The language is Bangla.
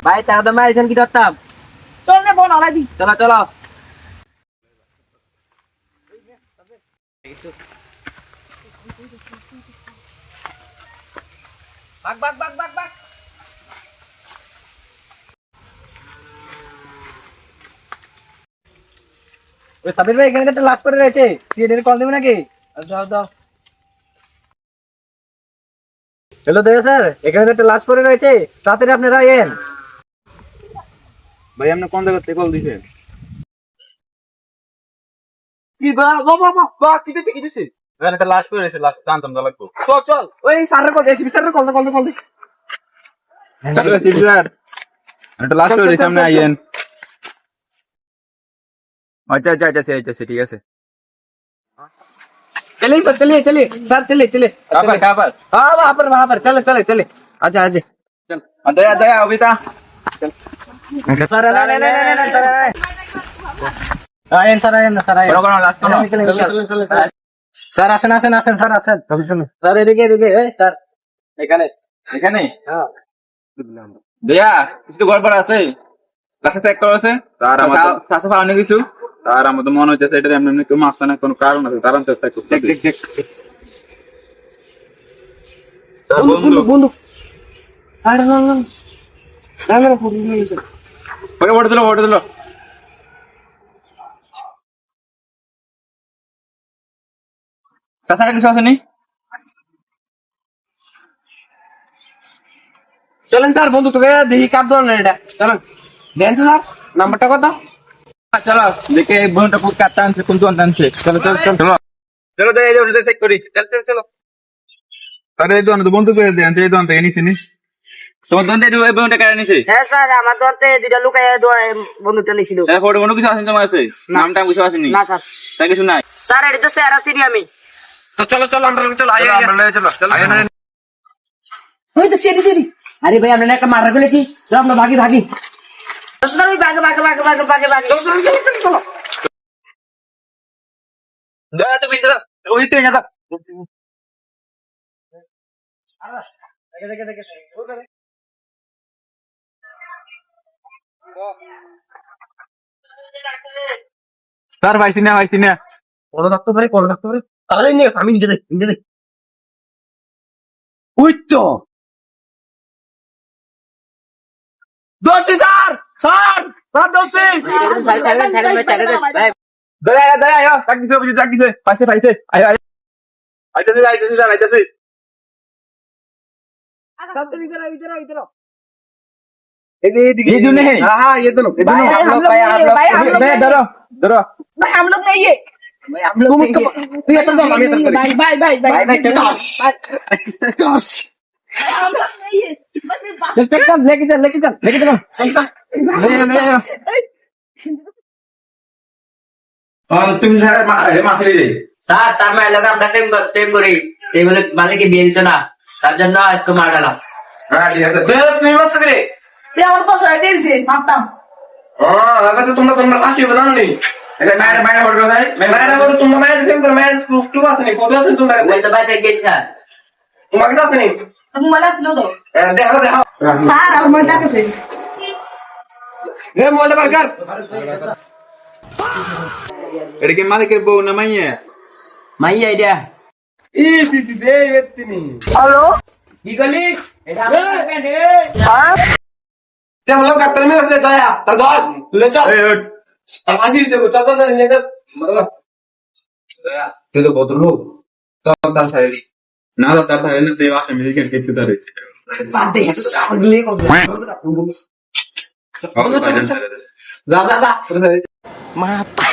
ভাই টাকা তো মারিছেন কি করতাম? চল নে বোন আলাই দি। চলো চলো। বাগ বাগ বাগ বাগ বাগ। ওই সাবির ভাই এখানে একটা লাশ পড়ে রয়েছে, সিএনএর কল দেবে নাকি? দাও দাও। হ্যালো দেব স্যার, এখানে একটা লাশ পড়ে রয়েছে, তাড়াতাড়ি আপনারা এন। ভাই আপনি কোন জায়গা থেকে কল দিছেন? কি বা কি দিছে? এখানে একটা লাশ পড়ে রয়েছে, লাশ জানতাম না লাগবো। চল চল, ওই স্যারের কল দিয়েছি, স্যারের কল দে। হ্যালো সিপি স্যার, একটা লাশ পড়ে রয়েছে, আপনি আইয়েন। আচ্ছা আচ্ছা আচ্ছা আচ্ছা ঠিক আছে। चलिए सर, चलिए सर, चलिए कहाँ पर? हाँ वहाँ पर चले अच्छा आजे चल। दया दया अबिता सर नहीं सर आयन सर কোনো লাশ কোনো স্যার আসেন স্যার আসেন স্যার এদিকে স্যার এখানে এখানে হ্যাঁ দয়া কিছু গড়বড় আছে, লাশে চেক করা আছে তার আমার সাসা পাওনি কিছু, তার আমার তো মনে হচ্ছে এটা এমনি কেউ মারছে না, কোনো কারণ আছে তার চেষ্টা করতে। দেখ তার বন্ধু আরে না মেরা ফুল নিয়ে গেছে। ওটা দিল সাসা কিছু আসেনি। চলেন স্যার, বন্ধু তোকে দেখি কাপ ধরেন এটা, চলেন দেন স্যার নাম্বারটা কত? চলো দেখে এই বোনটা পুরো কাটতে আনছে, কোন দোকান আনছে। চলো দে এই দোকানটা চেক করি। চলো আরে এই দোকান তো বন্ধু পেয়ে দেন, এই দোকান থেকে নিছিনি। তোমার দোকান থেকে এই বোনটা কেন নিছে? হ্যাঁ স্যার, আমার দরতে দুইটা লুকায় বন্ধুটা নিছিল। এই ফটো কোনো কিছু আসেনি তোমার কাছে? নামটা কিছু আসেনি? না স্যার। তাই কিছু নাই? স্যার এটা তো স্যার আসিনি আমি। তো চলো আমরা চলো চলো ওই তো সেরি। আরে ভাই আমরা একটা মারা ফেলেছি, চলো আমরা ভাগি স্যার ওই বাগে চলো দাদা তুমি ওই তো দাদা দেখে স্যার পাইছি না কল থাকতে পারে তাহলে নিয়ে আমি নিজে দেখ ওই তো দোস্তি স্যার দোস্তি দয়া আয় তাকিছে পাইছে আয় আইতাছে ये जो नहीं हाँ ये दोनों भाई हम लोग धरो भाई हम लोग नहीं है भाई हम लोग तू ये तो दो हम ये तो भाई हम लोग नहीं है चल लेके चल তুমি মাসে স্যার তার মানে লোক আমরা টেম করি এই বলে মালিককে বিয়ে দিত না, তার জন্য আজকে মার ডালাম। হ্যাঁ ঠিক আছে। তুমি মাসে গেলে তুই আমার তো সহায় দিয়েছিস মারতাম। আগে তো তোমরা ফাঁসি জানো নি। এটা মায়ের হলো তাই মায়ের বড় তোমরা মায়ের ফেম করে মায়ের প্রুফ আছে নি, ফটো আছে তোমরা কাছে? ওই তো বাইরে গেছি স্যার। তোমার কাছে আছে নি? তুমি মনে আসলো তো দেখো স্যার আমার ডাকতে রে মোবাইলটা বার কর। এটা কি মালিকের বউ না মাইয়া? মাই আইডিয়া ই দিদি দে ব্যক্তিনি। হ্যালো কি গলি এটা আমার ফ্রেন্ড তে বলো কাতর মে আছে দয়া তার ঘর লে চল। আর ফাঁসি দেব চল নিয়ে চল। দয়া তুই তো বদলু তার সাইডি না তার সাইডি না দেব আসে মেডিকেল করতে পারে। বাদ দে এত সামনে নিয়ে কথা দাদা mata